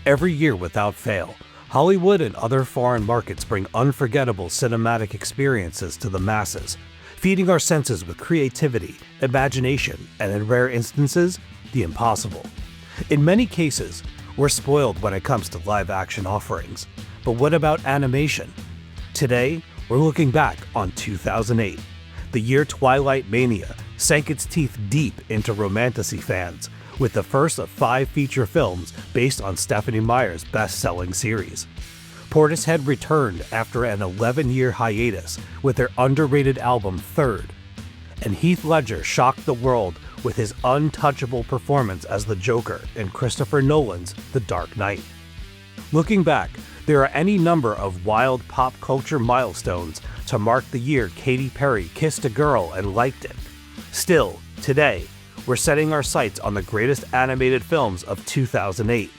Every year without fail, Hollywood and other foreign markets bring unforgettable cinematic experiences to the masses, feeding our senses with creativity, imagination, and in rare instances, the impossible. In many cases, we're spoiled when it comes to live-action offerings. But what about animation? Today, we're looking back on 2008, the year Twilight mania sank its teeth deep into romantasy fans, with the first of 5 feature films based on Stephanie Meyer's best-selling series. Portishead returned after an 11-year hiatus with their underrated album Third, and Heath Ledger shocked the world with his untouchable performance as the Joker in Christopher Nolan's The Dark Knight. Looking back, there are any number of wild pop culture milestones to mark the year Katy Perry kissed a girl and liked it. Still, today, we're setting our sights on the greatest animated films of 2008,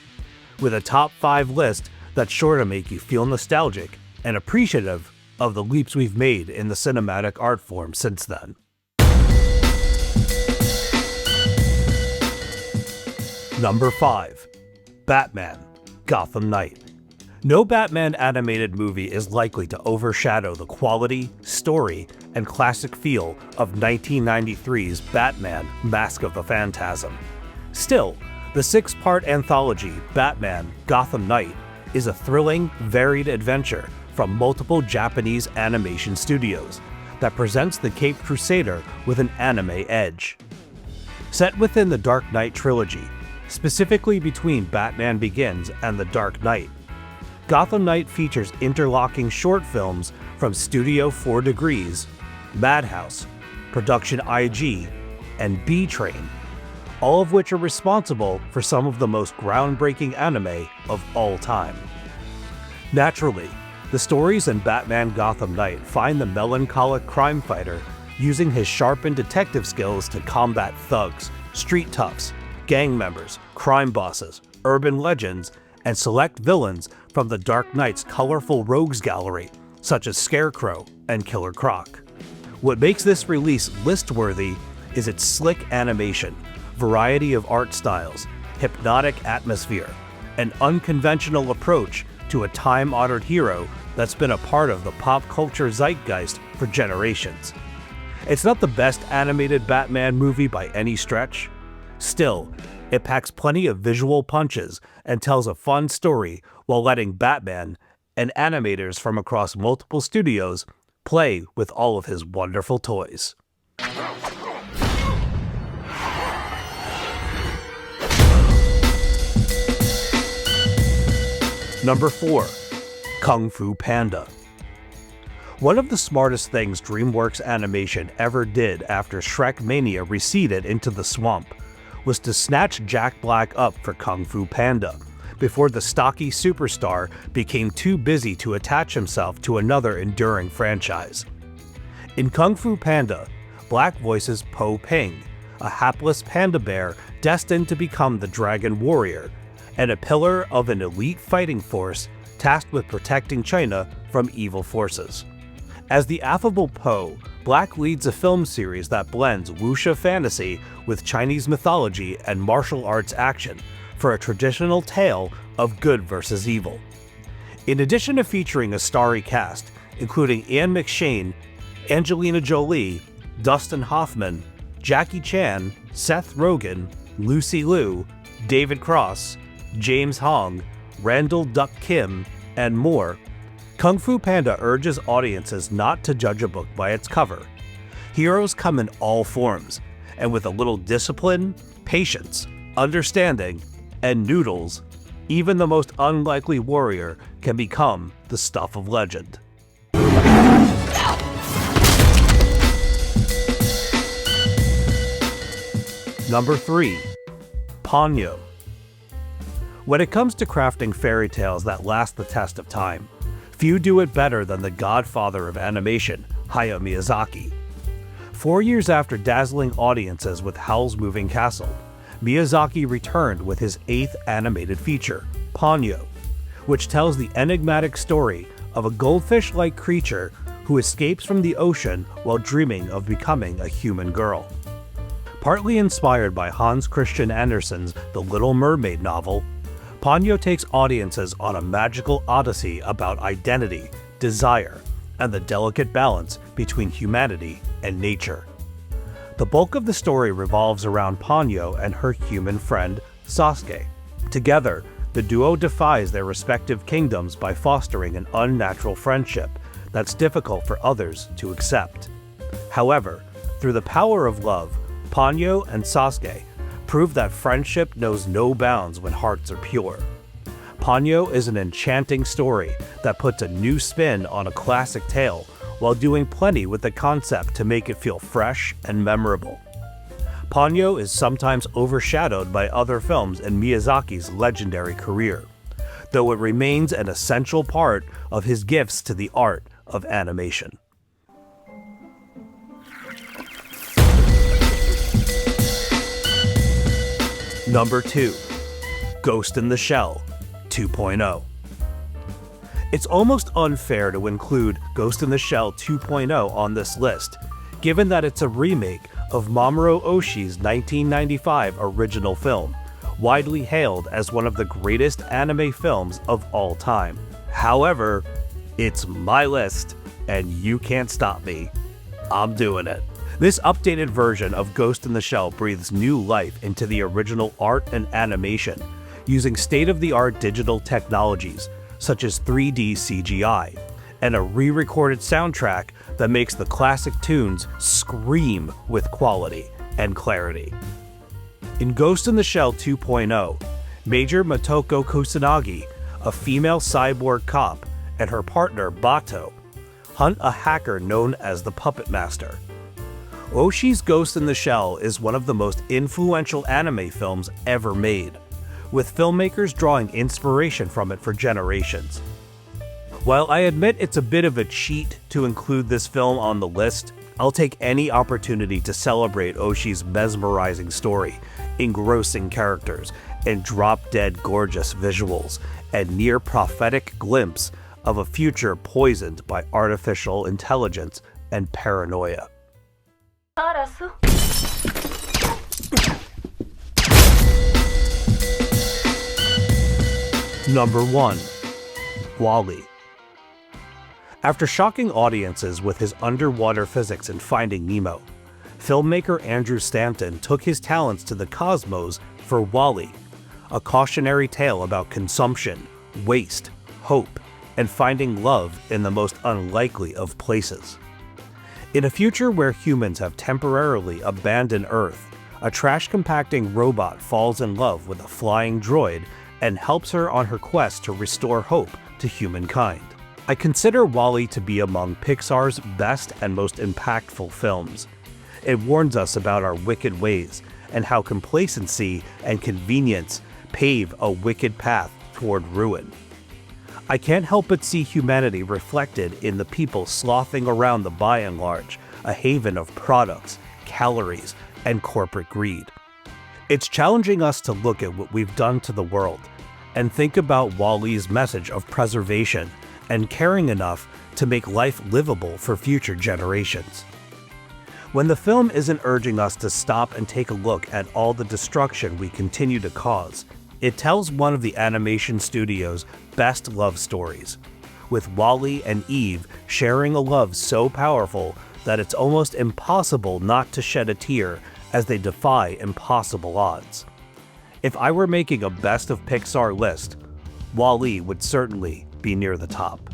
with a top 5 list that's sure to make you feel nostalgic and appreciative of the leaps we've made in the cinematic art form since then. Number 5. Batman: Gotham Knight. No Batman animated movie is likely to overshadow the quality, story, and classic feel of 1993's Batman: Mask of the Phantasm. Still, the 6-part anthology Batman: Gotham Knight is a thrilling, varied adventure from multiple Japanese animation studios that presents the Caped Crusader with an anime edge. Set within the Dark Knight trilogy, specifically between Batman Begins and The Dark Knight, Gotham Knight features interlocking short films from Studio 4 Degrees, Madhouse, Production IG, and B-Train, all of which are responsible for some of the most groundbreaking anime of all time. Naturally, the stories in Batman: Gotham Knight find the melancholic crime fighter using his sharpened detective skills to combat thugs, street toughs, gang members, crime bosses, urban legends, and select villains from the Dark Knight's colorful rogues gallery, such as Scarecrow and Killer Croc. What makes this release list-worthy is its slick animation, variety of art styles, hypnotic atmosphere, an unconventional approach to a time-honored hero that's been a part of the pop culture zeitgeist for generations. It's not the best animated Batman movie by any stretch. Still, it packs plenty of visual punches and tells a fun story while letting Batman and animators from across multiple studios play with all of his wonderful toys. Number 4. Kung Fu Panda. One of the smartest things DreamWorks Animation ever did after Shrek Mania receded into the swamp was to snatch Jack Black up for Kung Fu Panda, before the stocky superstar became too busy to attach himself to another enduring franchise. In Kung Fu Panda, Black voices Po Ping, a hapless panda bear destined to become the Dragon Warrior, and a pillar of an elite fighting force tasked with protecting China from evil forces. As the affable Po, Black leads a film series that blends wuxia fantasy with Chinese mythology and martial arts action for a traditional tale of good versus evil. In addition to featuring a starry cast, including Ian McShane, Angelina Jolie, Dustin Hoffman, Jackie Chan, Seth Rogen, Lucy Liu, David Cross, James Hong, Randall Duck Kim, and more, Kung Fu Panda urges audiences not to judge a book by its cover. Heroes come in all forms, and with a little discipline, patience, understanding, and noodles, even the most unlikely warrior can become the stuff of legend. Number 3. Ponyo. When it comes to crafting fairy tales that last the test of time, few do it better than the godfather of animation, Hayao Miyazaki. 4 years after dazzling audiences with Howl's Moving Castle, Miyazaki returned with his 8th animated feature, Ponyo, which tells the enigmatic story of a goldfish-like creature who escapes from the ocean while dreaming of becoming a human girl. Partly inspired by Hans Christian Andersen's The Little Mermaid novel, Ponyo takes audiences on a magical odyssey about identity, desire, and the delicate balance between humanity and nature. The bulk of the story revolves around Ponyo and her human friend, Sasuke. Together, the duo defies their respective kingdoms by fostering an unnatural friendship that's difficult for others to accept. However, through the power of love, Ponyo and Sasuke prove that friendship knows no bounds when hearts are pure. Ponyo is an enchanting story that puts a new spin on a classic tale while doing plenty with the concept to make it feel fresh and memorable. Ponyo is sometimes overshadowed by other films in Miyazaki's legendary career, though it remains an essential part of his gifts to the art of animation. Number 2. Ghost in the Shell 2.0. It's almost unfair to include Ghost in the Shell 2.0 on this list, given that it's a remake of Mamoru Oshii's 1995 original film, widely hailed as one of the greatest anime films of all time. However, it's my list, and you can't stop me. I'm doing it. This updated version of Ghost in the Shell breathes new life into the original art and animation, using state-of-the-art digital technologies such as 3D CGI, and a re-recorded soundtrack that makes the classic tunes scream with quality and clarity. In Ghost in the Shell 2.0, Major Motoko Kusanagi, a female cyborg cop, and her partner Bato hunt a hacker known as the Puppet Master. Oshii's Ghost in the Shell is one of the most influential anime films ever made, with filmmakers drawing inspiration from it for generations. While I admit it's a bit of a cheat to include this film on the list, I'll take any opportunity to celebrate Oshii's mesmerizing story, engrossing characters, and drop-dead gorgeous visuals, and near-prophetic glimpse of a future poisoned by artificial intelligence and paranoia. Number 1. WALL-E. After shocking audiences with his underwater physics in Finding Nemo, filmmaker Andrew Stanton took his talents to the cosmos for WALL-E, a cautionary tale about consumption, waste, hope, and finding love in the most unlikely of places. In a future where humans have temporarily abandoned Earth, a trash-compacting robot falls in love with a flying droid and helps her on her quest to restore hope to humankind. I consider WALL-E to be among Pixar's best and most impactful films. It warns us about our wicked ways and how complacency and convenience pave a wicked path toward ruin. I can't help but see humanity reflected in the people slothing around the by and large, a haven of products, calories, and corporate greed. It's challenging us to look at what we've done to the world and think about WALL-E's message of preservation and caring enough to make life livable for future generations. When the film isn't urging us to stop and take a look at all the destruction we continue to cause, it tells one of the animation studio's best love stories, with WALL-E and Eve sharing a love so powerful that it's almost impossible not to shed a tear as they defy impossible odds. If I were making a best of Pixar list, WALL-E would certainly be near the top.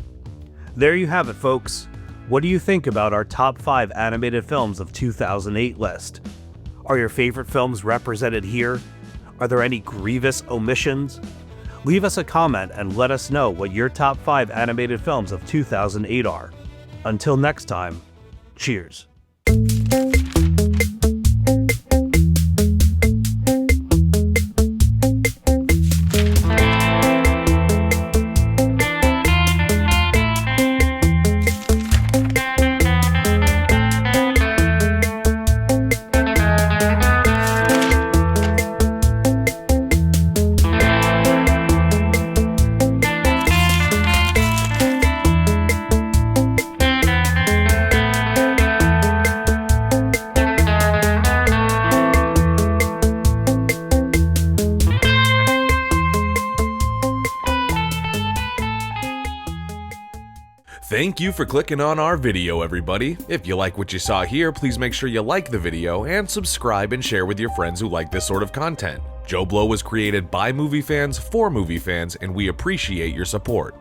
There you have it, folks. What do you think about our top 5 animated films of 2008 list? Are your favorite films represented here? Are there any grievous omissions? Leave us a comment and let us know what your top 5 animated films of 2008 are. Until next time, cheers. Thank you for clicking on our video, everybody. If you like what you saw here, please make sure you like the video and subscribe and share with your friends who like this sort of content. JoBlo was created by movie fans for movie fans, and we appreciate your support.